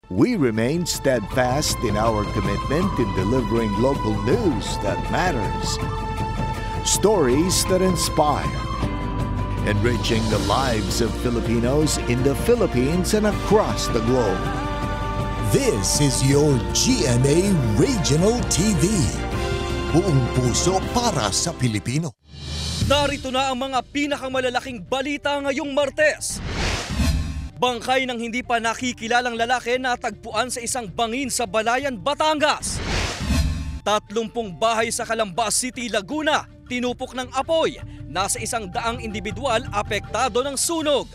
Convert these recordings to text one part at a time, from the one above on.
We remain steadfast in our commitment in delivering local news that matters. Stories that inspire. Enriching the lives of Filipinos in the Philippines and across the globe. This is your GMA Regional TV. Buong puso para sa Pilipino. Narito na ang mga pinakamalalaking balita ngayong Martes. Bangkay ng hindi pa nakikilalang lalaki natagpuan sa isang bangin sa Balayan, Batangas. 30 bahay sa Calambas City, Laguna, tinupok ng apoy. Nasa 100 individual apektado ng sunog.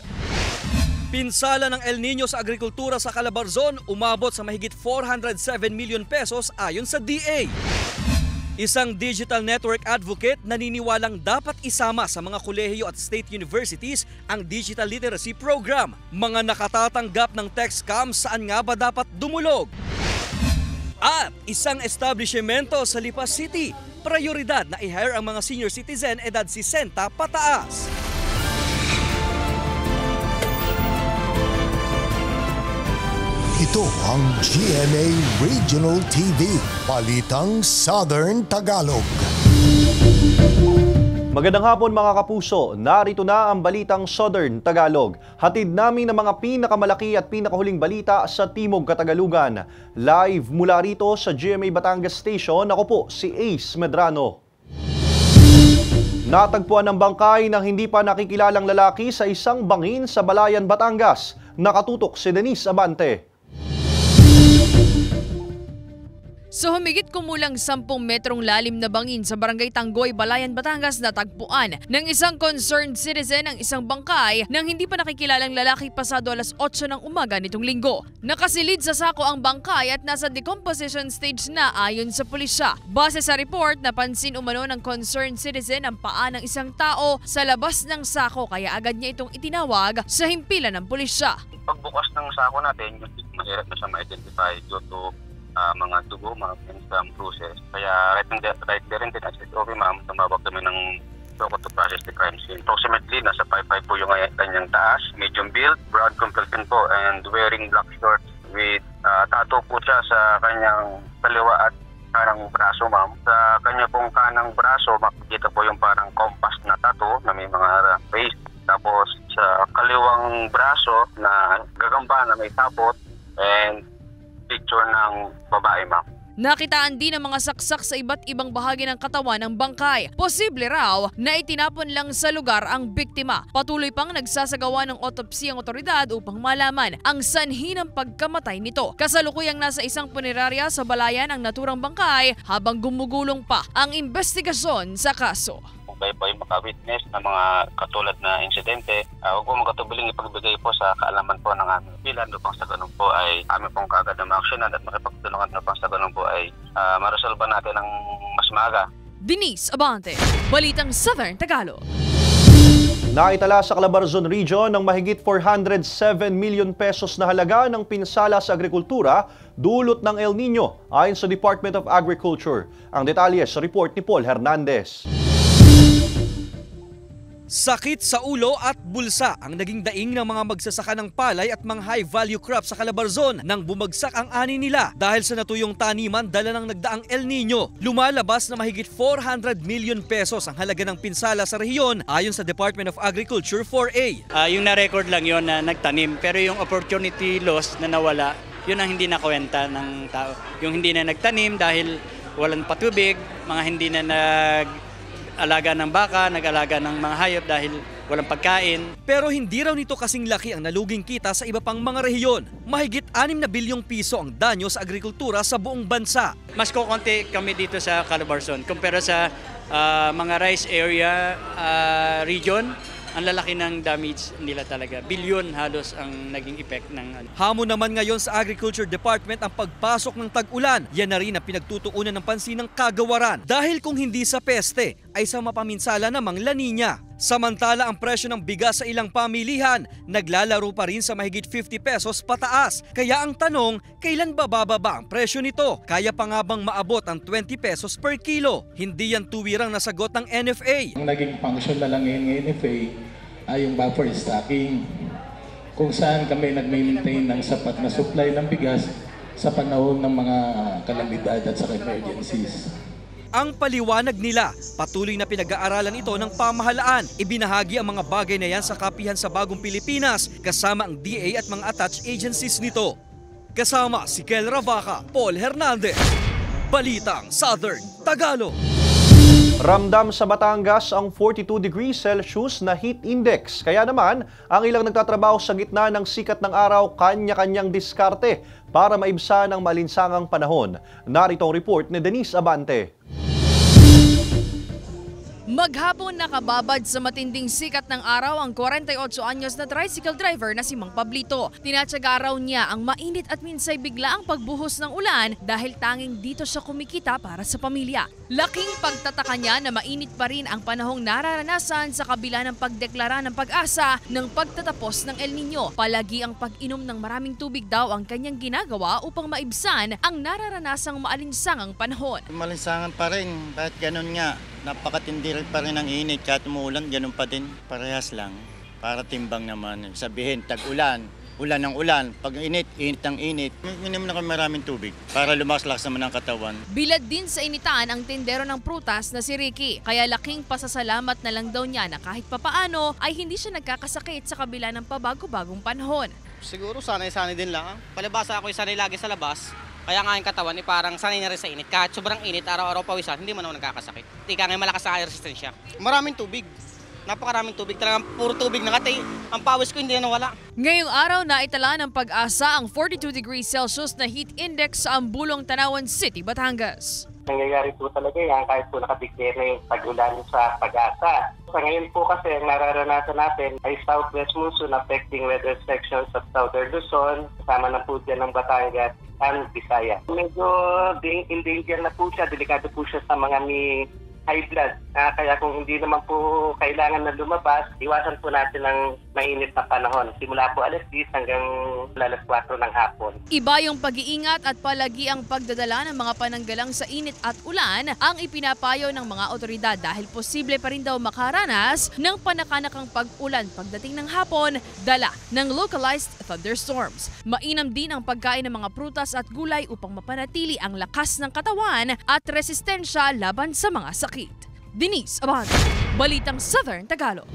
Pinsala ng El Nino sa agrikultura sa Calabarzon umabot sa mahigit 407 million pesos ayon sa DA. Isang digital network advocate naniniwalang dapat isama sa mga kolehiyo at state universities ang digital literacy program. Mga nakatatanggap ng tech scam, saan nga ba dapat dumulog? At isang establishmento sa Lipa City, prioridad na i-hire ang mga senior citizen edad 60 pataas. Ito ang GMA Regional TV, Balitang Southern Tagalog. Magandang hapon mga kapuso, narito na ang Balitang Southern Tagalog. Hatid namin ang mga pinakamalaki at pinakahuling balita sa Timog Katagalugan. Live mula rito sa GMA Batangas Station, ako po si Ace Medrano. Natagpuan ng bangkay ng hindi pa nakikilalang lalaki sa isang bangin sa Balayan, Batangas. Nakatutok si Denise Abante. Sa humigit kumulang 10 metrong lalim na bangin sa Barangay Tanggoy, Balayan, Batangas, natagpuan ng isang concerned citizen ang isang bangkay ng hindi pa nakikilalang lalaki pasado alas 8 ng umaga nitong linggo. Nakasilid sa sako ang bangkay at nasa decomposition stage na ayon sa pulisya. Base sa report, napansin umano ng concerned citizen ang paa ng isang tao sa labas ng sako kaya agad niya itong itinawag sa himpilan ng pulisya. Pagbukas ng sako natin, mahirap na siya ma-identify due to mga dugo, mga some bruises. Kaya right there and then I said, okay ma'am, tumawag kami ng local to process the crime scene. Approximately, nasa 5'5" po yung kanyang taas, medium build, broad complexion po, and wearing black shorts with tattoo po siya sa kanyang kaliwa at kanang braso ma'am. Sa kanya pong kanang braso, makikita po yung parang compass na tattoo na may mga face. Tapos sa kaliwang braso na gagamba na may tapot and picture ng babae ma'am. Nakitaan din ang mga saksak sa iba't ibang bahagi ng katawan ng bangkay. Posible raw na itinapon lang sa lugar ang biktima. Patuloy pang nagsasagawa ng autopsy ang otoridad upang malaman ang sanhi ng pagkamatay nito. Kasalukuyang nasa isang punerarya sa Balayan ang naturang bangkay habang gumugulong pa ang investigasyon sa kaso. Kayo po yung maka-witness ng mga katulad na insidente, huwag po magkatubiling ipagbigay po sa kaalaman po ng aming bilan upang sa ganun po ay aming pong kaagad na ma-actionan at makipagtulungan upang sa ganun po ay maresolba natin ng mas maaga. Denise Abante, Balitang Southern Tagalog. Naitala sa Calabarzon Region ng mahigit 407 million pesos na halaga ng pinsala sa agrikultura dulot ng El Nino ayon sa Department of Agriculture. Ang detalye sa report ni Paul Hernandez. Sakit sa ulo at bulsa ang naging daing ng mga magsasaka ng palay at mga high-value crops sa Calabarzon nang bumagsak ang ani nila dahil sa natuyong taniman dala ng nagdaang El Nino. Lumalabas na mahigit 400 million pesos ang halaga ng pinsala sa rehiyon ayon sa Department of Agriculture 4A. Yung na-record lang yon na nagtanim pero yung opportunity loss na nawala, yun ang hindi nakuwenta ng tao. Yung hindi na nagtanim dahil walang patubig, mga hindi na nag-alaga ng baka, nag-alaga ng mga hayop dahil walang pagkain. Pero hindi raw nito kasing laki ang naluging kita sa iba pang mga rehiyon. Mahigit 6 na bilyong piso ang danyo sa agrikultura sa buong bansa. Mas kukonti kami dito sa Calabarzon kumpara sa mga rice area region. Ang lalaki ng damage nila talaga. Bilyon halos ang naging effect ng Hamon naman ngayon sa Agriculture Department ang pagpasok ng tag-ulan. Yan na rin ang pinagtutuunan ng pansin ng kagawaran. Dahil kung hindi sa peste, ay sa mapaminsala namang La Nina. Samantala ang presyo ng bigas sa ilang pamilihan, naglalaro pa rin sa mahigit 50 pesos pataas. Kaya ang tanong, kailan ba bababa ang presyo nito? Kaya pa nga bang maabot ang 20 pesos per kilo? Hindi yan tuwirang nasagot ng NFA. Ang naging function na lang ngayon ng NFA ay yung buffer stocking. kung saan kami nag-maintain ng sapat na supply ng bigas sa panahon ng mga kalamidad at sa emergencies. Ang paliwanag nila, patuloy na pinag-aaralan ito ng pamahalaan. Ibinahagi ang mga bagay na yan sa Kapihan sa Bagong Pilipinas kasama ang DA at mga attached agencies nito. Kasama si Kel Ravaca, Paul Hernandez, Balitang Southern Tagalog. Ramdam sa Batangas ang 42 degrees Celsius na heat index. Kaya naman, ang ilang nagtatrabaho sa gitna ng sikat ng araw, kanya-kanyang diskarte para maibsan ang malinsangang panahon. Narito ang report ni Denise Abante. Maghapon nakababad sa matinding sikat ng araw ang 48 anyos na tricycle driver na si Mang Pablito. Tinatsaga raw niya ang mainit at minsay bigla ang pagbuhos ng ulan dahil tanging dito siya kumikita para sa pamilya. Laking pagtataka niya na mainit pa rin ang panahong nararanasan sa kabila ng pagdeklara ng pag-asa ng pagtatapos ng El Nino. Palagi ang pag-inom ng maraming tubig daw ang kanyang ginagawa upang maibsan ang nararanasang maalinsangang panahon. Malinsangan pa rin, kahit ganun nga. Napakatindi pa rin ang init, kahit umuulan, ganun pa din. Parehas lang, para timbang naman. Sabihin, tag-ulan, ulan ng ulan. Pag init, init ng init. Minum na kami maraming tubig para lumakas naman ang katawan. Bilad din sa initaan ang tindero ng prutas na si Ricky. Kaya laking pasasalamat na lang daw niya na kahit papaano ay hindi siya nagkakasakit sa kabila ng pabago-bagong panahon. Siguro sanay-sanay din lang. Palibasa ako sanay lagi sa labas. Kaya nga yung katawan parang sanay na rin sa init. Kahit sobrang init, araw-araw pawisan, hindi mo naman nagkakasakit. Ika nga malakas ang resistensya. Maraming tubig. Napakaraming tubig. Talagang puro tubig na kati. Ang pawis ko hindi na nawala. Ngayong araw na itala ng pag-asa ang 42 degrees Celsius na heat index sa Ambulong, Tanawan City, Batangas. Nangyayari po talaga yan kahit po nakadeclare na yung pag-ulan sa pag-asa. Sa ngayon po kasi ang nararanasan natin ay southwest monsoon affecting weather sections of southern Luzon, kasama na po dyan ng Batangas and Visayas. Medyo in danger na po siya, delikado po siya sa mga may high blood. Kaya kung hindi naman po kailangan na lumabas, iwasan po natin ang mainit na panahon. Simula po alas 10 hanggang alas 4 ng hapon. Iba yung pag-iingat at palagi ang pagdadala ng mga pananggalang sa init at ulan ang ipinapayo ng mga otoridad dahil posible pa rin daw makaranas ng panakanakang pag-ulan pagdating ng hapon, dala ng localized thunderstorms. Mainam din ang pagkain ng mga prutas at gulay upang mapanatili ang lakas ng katawan at resistensya laban sa mga sakit. Denise Abante, Balitang Southern Tagalog.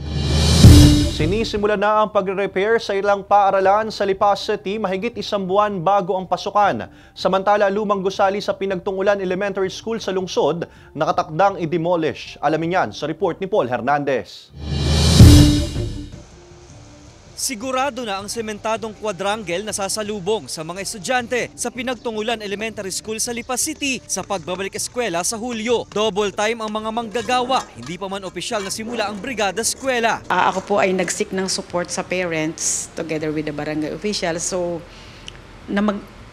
Sinisimula na ang pagre-repair sa ilang paaralan sa Lipa City mahigit isang buwan bago ang pasukan. Samantala, lumang gusali sa Pinagtungulan Elementary School sa lungsod nakatakdang i-demolish. Alamin yan sa report ni Paul Hernandez. Sigurado na ang sementadong quadrangle na sasalubong sa mga estudyante sa Pinagtungulan Elementary School sa Lipa City sa pagbabalik eskwela sa Hulyo. Double time ang mga manggagawa, hindi pa man opisyal na simula ang Brigada Eskwela. Ako po ay nag-seek ng support sa parents together with the barangay officials. So,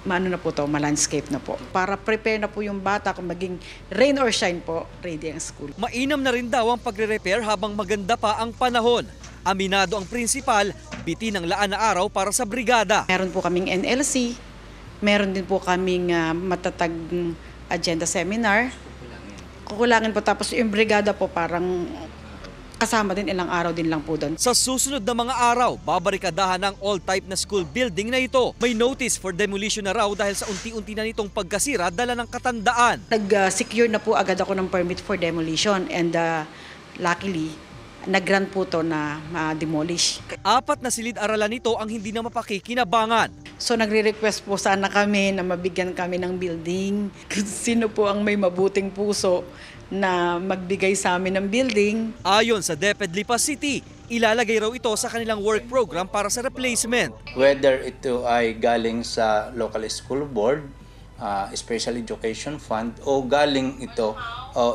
ma-landscape na po. Para prepare na po yung bata kung maging rain or shine po, ready ang school. Mainam na rin daw ang pagre-repair habang maganda pa ang panahon. Aminado ang prinsipal, bitin ang laan na araw para sa brigada. Meron po kaming NLC, meron din po kaming matatag agenda seminar. Kukulangin po, tapos yung brigada po parang kasama din, ilang araw din lang po doon. Sa susunod na mga araw, babarikadahan ang all-type na school building na ito. May notice for demolition na raw dahil sa unti-unti na nitong pagkasira dala ng katandaan. Nag-secure na po agad ako ng permit for demolition and luckily, nag-grant po to na ma-demolish. 4 na silid-aralan nito ang hindi na mapakikinabangan. So nagre-request po sana kami na mabigyan kami ng building. Sino po ang may mabuting puso na magbigay sa amin ng building? Ayon sa DepEd Lipa City, ilalagay raw ito sa kanilang work program para sa replacement. Whether ito ay galing sa local school board, Special Education Fund o galing ito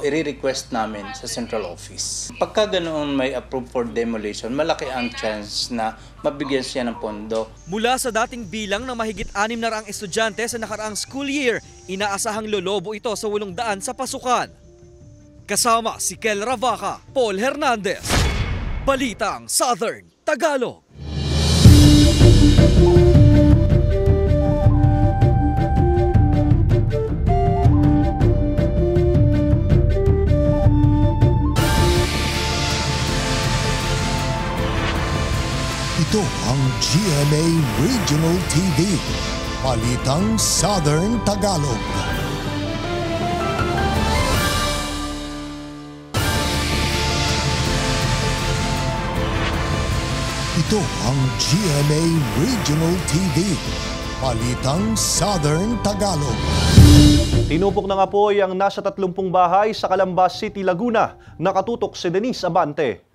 i-request namin sa central office. Pagka ganoon may approve for demolition, malaki ang chance na mabigyan siya ng pondo. Mula sa dating bilang ng mahigit 600 estudyante sa nakaraang school year, inaasahang lolobo ito sa 800 sa pasukan. Kasama si Kel Ravaca, Paul Hernandez, Balitang Southern Tagalog. Ito ang GMA GMA Regional TV, Balitang Southern Tagalog. Ito ang GMA Regional TV, Balitang Southern Tagalog. Tinupok ng apoy ang nasa 30 bahay sa Calamba City, Laguna. Nakatutok si Denise Abante.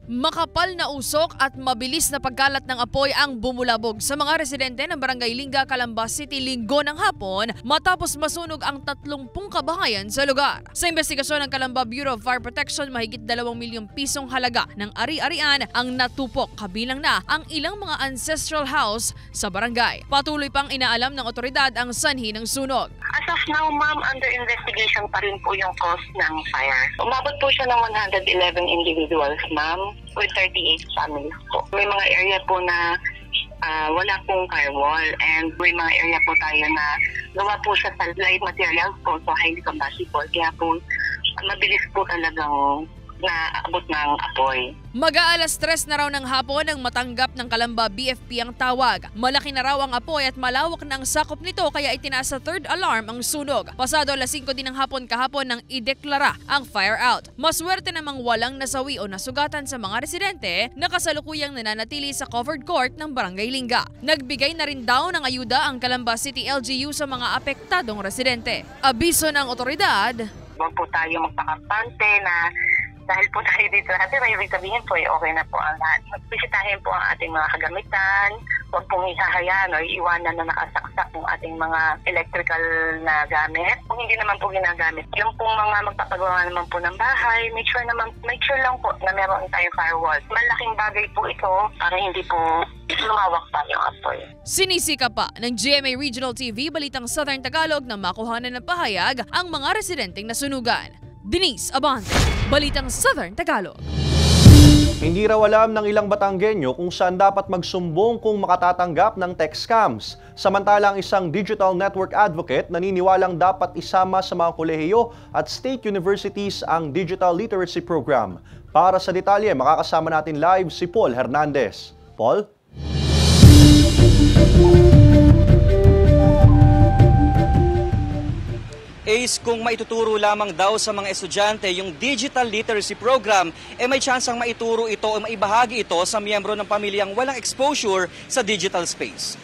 Makapal na usok at mabilis na pagkalat ng apoy ang bumulabog sa mga residente ng Barangay Linga, Calamba City linggo ng hapon matapos masunog ang 30 kabahayan sa lugar. Sa investigasyon ng Calamba Bureau of Fire Protection, mahigit 2 milyong pisong halaga ng ari-arian ang natupok, kabilang na ang ilang mga ancestral house sa barangay. Patuloy pang inaalam ng otoridad ang sanhi ng sunog. As of now, ma'am, under investigation pa rin po yung cause ng fire. Umabot po siya ng 111 individuals, ma'am, with 38 families po. May mga area po na wala pong firewall, and may mga area po tayo na gawa po siya sa light materials po, so highly combustible. Kaya po mabilis po talagang naabot ng apoy. Mag-aalas 3 na raw ng hapon nang matanggap ng Calamba BFP ang tawag. Malaki na raw ang apoy at malawak na ang sakop nito, kaya itinaas sa third alarm ang sunog. Pasado alas 5 din ng hapon kahapon nang ideklara ang fire out. Maswerte namang walang nasawi o nasugatan sa mga residente na kasalukuyang nananatili sa covered court ng Barangay Linga. Nagbigay na rin daw ng ayuda ang Calamba City LGU sa mga apektadong residente. Abiso ng otoridad, huwag po tayo magpakampante na dahil po tayo dito natin, may ibig sabihin po okay na po ang lahat. Bisitahin po ang ating mga kagamitan, huwag pong ihahayaan o iiwanan na nakasaksak ng ating mga electrical na gamit. Kung hindi naman po ginagamit, yung pong mga magpapagawa naman po ng bahay, make sure lang po na meron tayong firewall. Malaking bagay po ito para hindi po lumawak pa yung apoy. Sinisika pa ng GMA Regional TV Balitang Southern Tagalog na makuhanan ng pahayag ang mga residenteng nasunugan. Denise Abante, Balitang Southern Tagalog. Hindi raw alam ng ilang Batanggenyo kung saan dapat magsumbong kung makatatanggap ng text scams. Samantalang isang digital network advocate naniniwalang dapat isama sa mga kolehiyo at state universities ang digital literacy program. Para sa detalye, makakasama natin live si Paul Hernandez. Paul? Ace, kung maituturo lamang daw sa mga estudyante yung digital literacy program, may tsansang maituro ito o maibahagi ito sa miyembro ng pamilyang walang exposure sa digital space.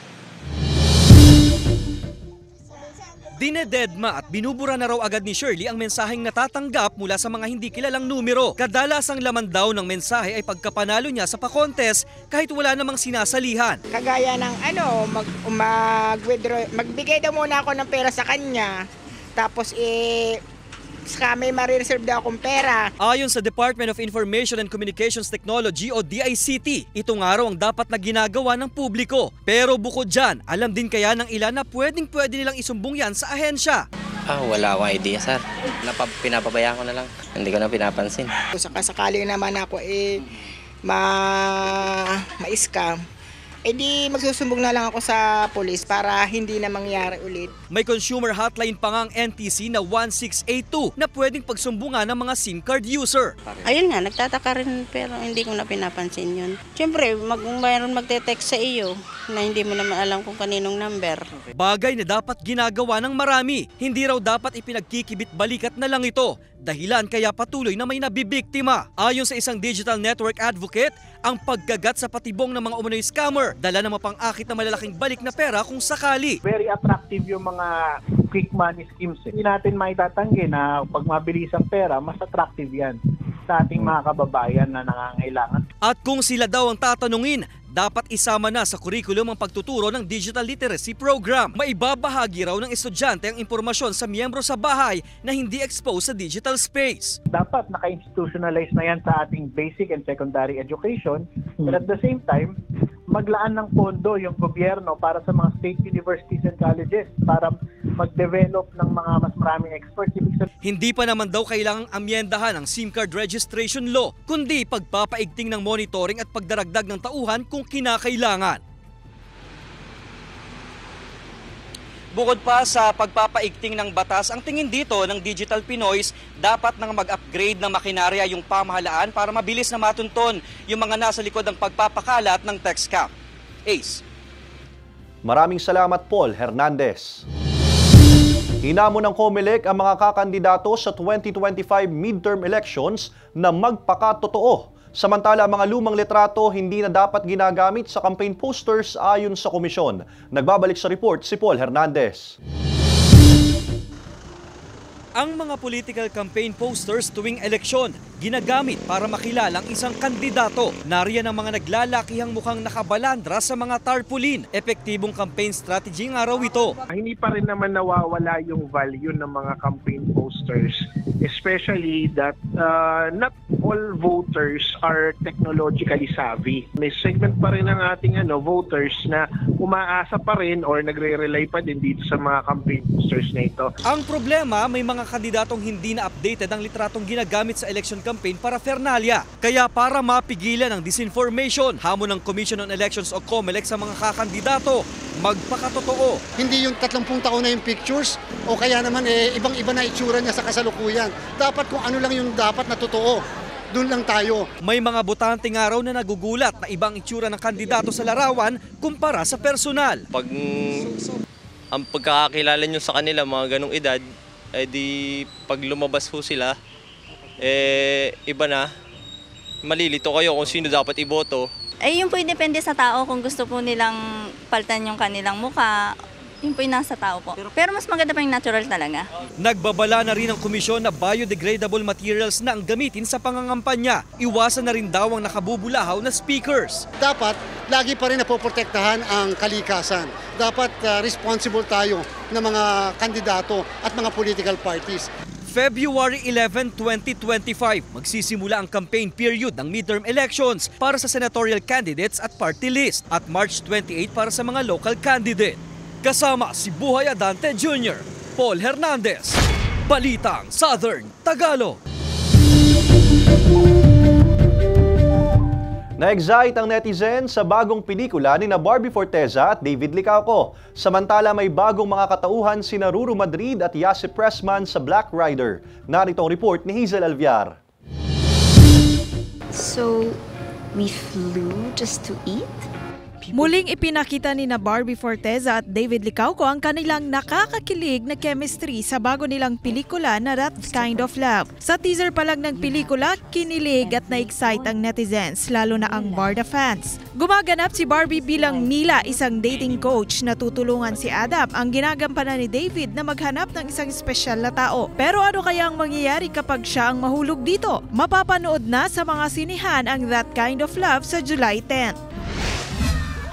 Dinededma at binubura na raw agad ni Shirley ang mensaheng natatanggap mula sa mga hindi kilalang numero. Kadalasang laman daw ng mensahe ay pagkapanalo niya sa pa-contest kahit wala namang sinasalihan. Kagaya ng magbigay daw muna ako ng pera sa kanya. Tapos saka may marireserve daw akong pera. Ayon sa Department of Information and Communications Technology o DICT, ito nga raw ang dapat na ginagawa ng publiko. Pero bukod dyan, alam din kaya ng ilan na pwede nilang isumbong yan sa ahensya. Wala akong idea, sir. Pinapabayaan ko na lang. Hindi ko na pinapansin. Sakasakali naman ako ma-scam. Di magsusumbong na lang ako sa polis para hindi na mangyari ulit. May consumer hotline pa nga ang NTC na 1682 na pwedeng pagsumbungan ng mga SIM card user. Ayun nga, nagtataka rin pero hindi ko na pinapansin yun. Siyempre, mayroon magte-text sa iyo na hindi mo naman alam kung kaninong number. Bagay na dapat ginagawa ng marami. Hindi raw dapat ipinagkikibit-balikat na lang ito. Dahilan kaya patuloy na may nabibiktima. Ayon sa isang digital network advocate, ang pagkagat sa patibong ng mga umano'y scammer dala ng mapang-akit na malalaking balik na pera kung sakali. Very attractive yung mga quick money schemes. Hindi natin maitatanggi na pag mabilis ang pera, mas attractive yan sa ating mga kababayan na nangangailangan. At kung sila daw ang tatanungin, dapat isama na sa kurikulum ang pagtuturo ng digital literacy program. Maibabahagi raw ng estudyante ang impormasyon sa miyembro sa bahay na hindi exposed sa digital space. Dapat naka-institutionalize na yan sa ating basic and secondary education. But at the same time, maglaan ng pondo yung gobyerno para sa mga state universities and colleges para mag-develop ng mga mas maraming experts. Hindi pa naman daw kailangang amyendahan ang SIM card registration law, kundi pagpapaigting ng monitoring at pagdaragdag ng tauhan kung kinakailangan. Bukod pa sa pagpapaigting ng batas, ang tingin dito ng Digital Pinoys, dapat nang mag-upgrade ng makinarya yung pamahalaan para mabilis na matunton yung mga nasa likod ng pagpapakalat ng text scam. Ace. Maraming salamat, Paul Hernandez. Hinamon ng COMELEC ang mga kakandidato sa 2025 midterm elections na magpakatotoo. Samantala, mga lumang litrato hindi na dapat ginagamit sa campaign posters ayon sa komisyon. Nagbabalik sa report si Paul Hernandez. Ang mga political campaign posters tuwing eleksyon, ginagamit para makilala ang isang kandidato. Nariyan ang mga naglalakihang mukhang nakabalandra sa mga tarpaulin. Epektibong campaign strategy ng araw ito. Hindi pa rin naman nawawala yung value ng mga campaign posters, especially that not all voters are technologically savvy. May segment pa rin ng ating voters na umaasa pa rin or nagre-rely pa din dito sa mga campaign posters na ito. Ang problema, may mga kandidatong hindi na updated ang litratong ginagamit sa election campaign paraphernalia. Kaya para mapigilan ang disinformation, hamon ng Commission on Elections o COMELEC sa mga kakandidato, magpakatotoo. Hindi yung 30 taon na yung pictures o kaya naman ibang-iba na itsura niya sa kasalukuyan. Dapat kung ano lang yung dapat na totoo. Doon lang tayo. May mga botanteng araw na nagugulat na ibang itsura ng kandidato sa larawan kumpara sa personal. Pag ang pagkakakilala nyo sa kanila, mga ganong edad, di pag lumabas ho sila, iba na. Malilito kayo kung sino dapat iboto. Yun po depende sa tao kung gusto po nilang palitan yung kanilang mukha. Yun po yung nasa tao po. Pero mas maganda pa yung natural talaga. Nagbabala na rin ang komisyon na biodegradable materials na ang gamitin sa pangangampanya. Iwasan na rin daw ang nakabubulahaw na speakers. Dapat lagi pa rin napoprotektahan ang kalikasan. Dapat responsible tayo ng mga kandidato at mga political parties. February 11, 2025, magsisimula ang campaign period ng midterm elections para sa senatorial candidates at party list at March 28 para sa mga local candidate. Kasama si Buhay Adante Jr., Paul Hernandez, Balitang Southern Tagalog. Na-excite ang netizen sa bagong pelikula ni Barbie Forteza at David Licauco. Samantala may bagong mga katauhan sina Ruru Madrid at Yasi Pressman sa Black Rider. Narito ang report ni Hazel Alviar. So, we flew just to eat? Muling ipinakita ni Barbie Forteza at David Licauco ang kanilang nakakakilig na chemistry sa bago nilang pelikula na That Kind of Love. Sa teaser pa lang ng pelikula, kinilig at na-excite ang netizens, lalo na ang Barda fans. Gumaganap si Barbie bilang Mila, isang dating coach na tutulungan si Adam, ang ginagampanan ni David na maghanap ng isang espesyal na tao. Pero ano kaya ang mangyayari kapag siya ang mahulog dito? Mapapanood na sa mga sinihan ang That Kind of Love sa July 10.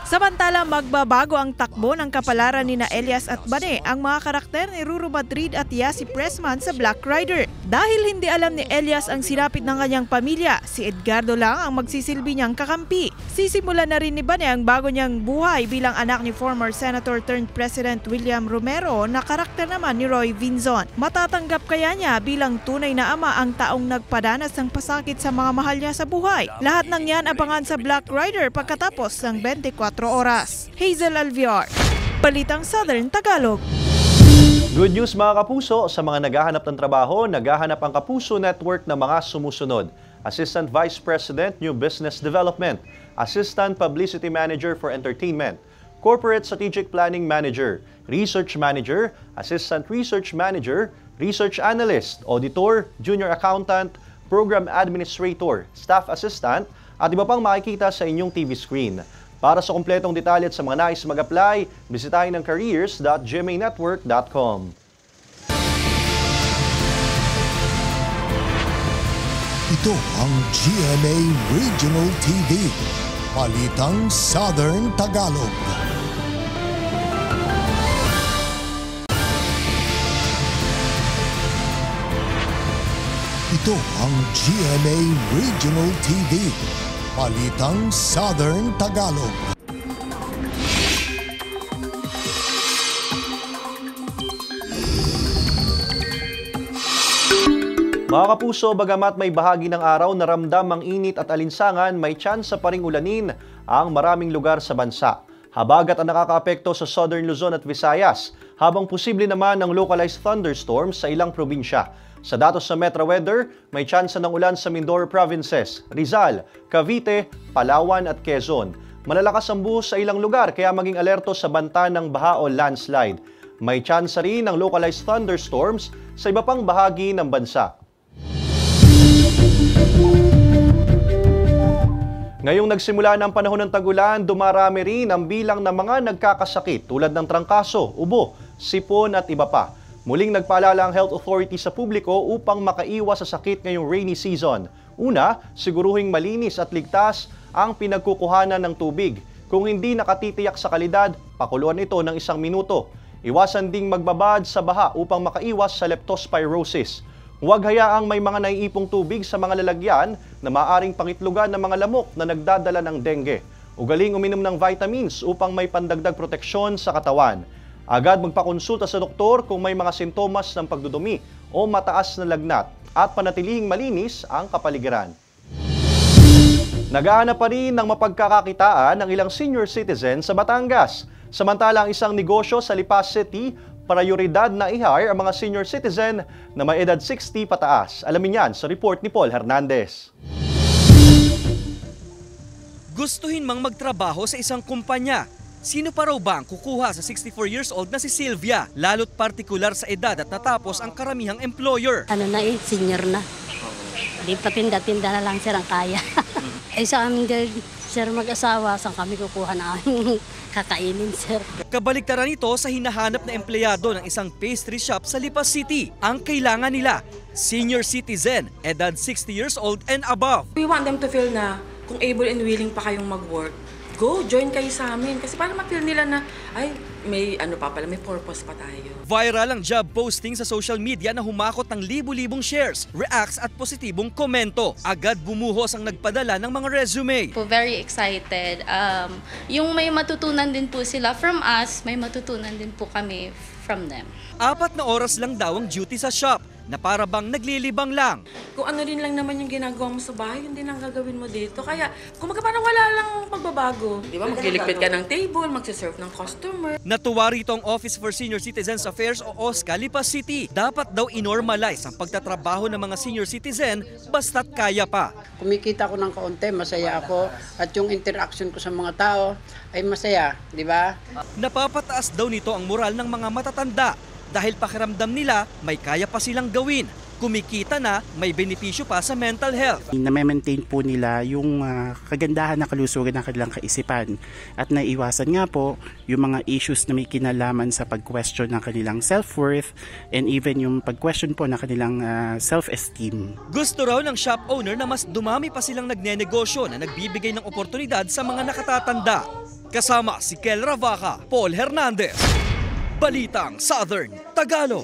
Samantala, magbabago ang takbo ng kapalaran ni Elias at Bane, ang mga karakter ni Ruru Madrid at Yasi Pressman sa Black Rider. Dahil hindi alam ni Elias ang sinapit ng kanyang pamilya, si Edgardo lang ang magsisilbi niyang kakampi. Sisimulan na rin ni Bane ang bago niyang buhay bilang anak ni former Senator turned President William Romero na karakter naman ni Roy Vinzon. Matatanggap kaya niya bilang tunay na ama ang taong nagpadanas ng pasakit sa mga mahal niya sa buhay? Lahat ng yan abangan sa Black Rider pagkatapos ng 24 oras. Hazel Alviar, Balitang Southern Tagalog. Good news mga kapuso, sa mga naghahanap ng trabaho, naghahanap ang Kapuso Network ng mga sumusunod. Assistant Vice President, New Business Development, Assistant Publicity Manager for Entertainment, Corporate Strategic Planning Manager, Research Manager, Assistant Research Manager, Research Analyst, Auditor, Junior Accountant, Program Administrator, Staff Assistant, at iba pang makikita sa inyong TV screen. Para sa kumpletong detalye at sa mga nais mag-apply, bisitahin ang careers.gmanetwork.com. Ito ang GMA Regional TV, Balitang Southern Tagalog. Ito ang GMA Regional TV, Balitang Southern Tagalog. Mga kapuso, bagamat may bahagi ng araw na ramdam ang init at alinsangan, may tsansa pa ring ulanin ang maraming lugar sa bansa. Habagat ang nakakaapekto sa Southern Luzon at Visayas, habang posible naman ng localized thunderstorms sa ilang probinsya. Sa datos sa Metro Weather, may tsansa ng ulan sa Mindoro Provinces, Rizal, Cavite, Palawan at Quezon. Malalakas ang buhos sa ilang lugar kaya maging alerto sa banta ng baha o landslide. May tsansa rin ng localized thunderstorms sa iba pang bahagi ng bansa. Ngayong nagsimula ng panahon ng tag-ulan, dumarami rin ang bilang ng mga nagkakasakit tulad ng trangkaso, ubo, sipon at iba pa. Muling nagpaalala ang health authority sa publiko upang makaiwas sa sakit ngayong rainy season. Una, siguruhing malinis at ligtas ang pinagkukuhanan ng tubig. Kung hindi nakatitiyak sa kalidad, pakuluan ito ng 1 minuto. Iwasan ding magbabad sa baha upang makaiwas sa leptospirosis. Huwag hayaang may mga naiipong tubig sa mga lalagyan na maaaring pangitlugan ng mga lamok na nagdadala ng dengue. Ugaling uminom ng vitamins upang may pandagdag proteksyon sa katawan. Agad magpakonsulta sa doktor kung may mga sintomas ng pagdudumi o mataas na lagnat at panatilihing malinis ang kapaligiran. Nag-aanap pa rin ng mapagkakakitaan ng ilang senior citizen sa Batangas. Samantala ang isang negosyo sa Lipas City, prioridad na i-hire ang mga senior citizen na may edad 60 pataas. Alamin yan sa report ni Paul Hernandez. Gustuhin mang magtrabaho sa isang kumpanya. Sino pa raw ba ang kukuha sa 64 years old na si Sylvia? Lalo't partikular sa edad at natapos ang karamihang employer. Senior na. Di patinda-tinda na lang sir ang kaya. Ay sa amin din, sir mag-asawa, saan kami kukuha na aming kakainin sir. Kabaligtaran ito sa hinahanap na empleyado ng isang pastry shop sa Lipas City. Ang kailangan nila, senior citizen, edad 60 years old and above. We want them to feel na kung able and willing pa kayong mag-work, go, join kayo sa amin. Kasi para ma-feel nila na, ay, may purpose pa tayo. Viral ang job posting sa social media na humakot ng libu-libong shares, reacts at positibong komento. Agad bumuhos ang nagpadala ng mga resume. Very excited. Yung may matutunan din po sila from us, may matutunan din po kami from them. 4 na oras lang daw ang duty sa shop, na para bang naglilibang lang. Kung ano din lang naman yung ginagawa mo sa bahay, yun din ang gagawin mo dito. Kaya kung parang wala lang pagbabago. Di ba? Magliligpit ka ng table, magsiserve ng customer. Natuwa rito ang Office for Senior Citizens Affairs o OSCA, Lipas City. Dapat daw inormalize ang pagtatrabaho ng mga senior citizen basta't kaya pa. Kumikita ko ng kaunti, masaya ako. At yung interaction ko sa mga tao ay masaya, di ba? Napapataas daw nito ang moral ng mga matatanda. Dahil pakiramdam nila, may kaya pa silang gawin. Kumikita na, may benepisyo pa sa mental health. Na-maintain po nila yung kagandahan na kalusugan ng kanilang kaisipan. At naiwasan nga po yung mga issues na may kinalaman sa pag-question ng kanilang self-worth and even yung pag-question po ng kanilang self-esteem. Gusto raw ng shop owner na mas dumami pa silang nagnenegosyo na nagbibigay ng oportunidad sa mga nakatatanda. Kasama si Kel Ravaca, Paul Hernandez. Balitang Southern Tagalog.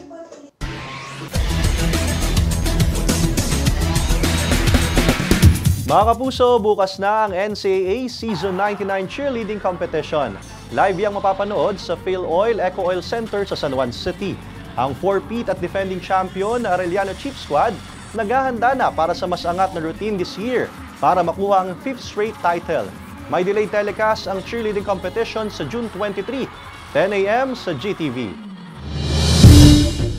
Mga kapuso, bukas na ang NCAA Season 99 Cheerleading Competition. Live yang mapapanood sa Phil Oil Eco Oil Center sa San Juan City. Ang 4-peat at defending champion na Arellano Chief Squad naghahanda na para sa mas angat na routine this year para makuha ang 5th straight title. May delayed telecast ang cheerleading competition sa June 23, 10 a.m. sa GTV.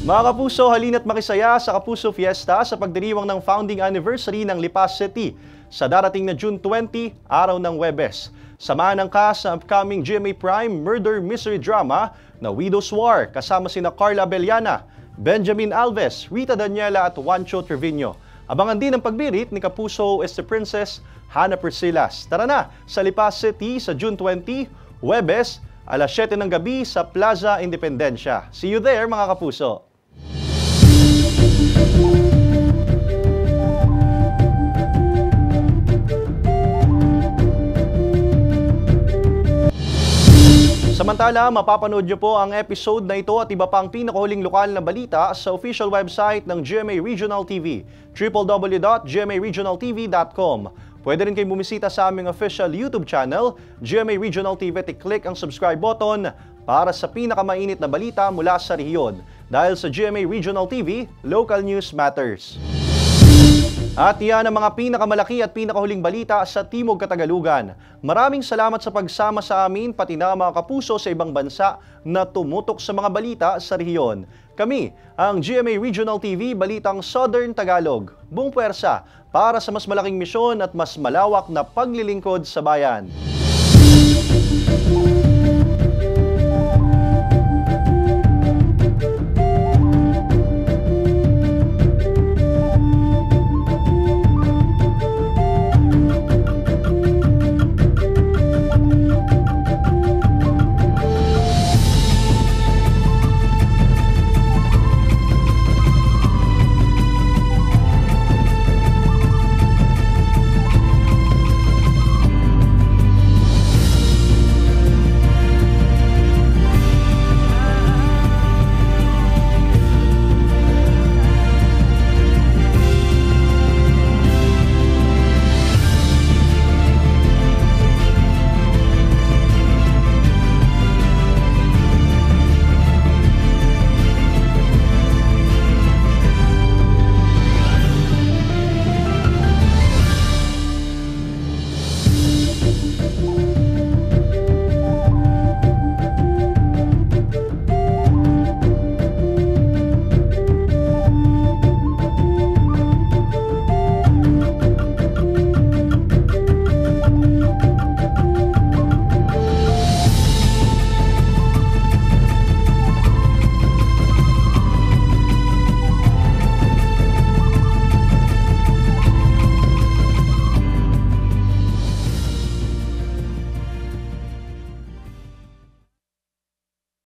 Mga kapuso, halina't makisaya sa Kapuso Fiesta sa pagdiriwang ng founding anniversary ng Lipas City sa darating na June 20, araw ng Huwebes. Samahan ang cast sa upcoming GMA Prime murder mystery drama na Widow's War kasama sina Carla Abellana, Benjamin Alves, Rita Daniela at Juancho Trevino. Abangan din ang pagbirit ni Kapuso Este Princess Hannah Persilas. Tara na sa Lipas City sa June 20, Huwebes, alas 7 ng gabi sa Plaza Independencia. See you there mga kapuso! Samantala, mapapanood nyo po ang episode na ito at iba pang pinakuhuling lokal na balita sa official website ng GMA Regional TV, www.gmaregionaltv.com. Pwede rin kayo bumisita sa aming official YouTube channel, GMA Regional TV, at i-click ang subscribe button para sa pinakamainit na balita mula sa rehiyon. Dahil sa GMA Regional TV, local news matters. At yan ang mga pinakamalaki at pinakahuling balita sa Timog Katagalugan. Maraming salamat sa pagsama sa amin, pati na mga kapuso sa ibang bansa na tumutok sa mga balita sa rehiyon. Kami, ang GMA Regional TV Balitang Southern Tagalog. Buong puwersa para sa mas malaking misyon at mas malawak na paglilingkod sa bayan.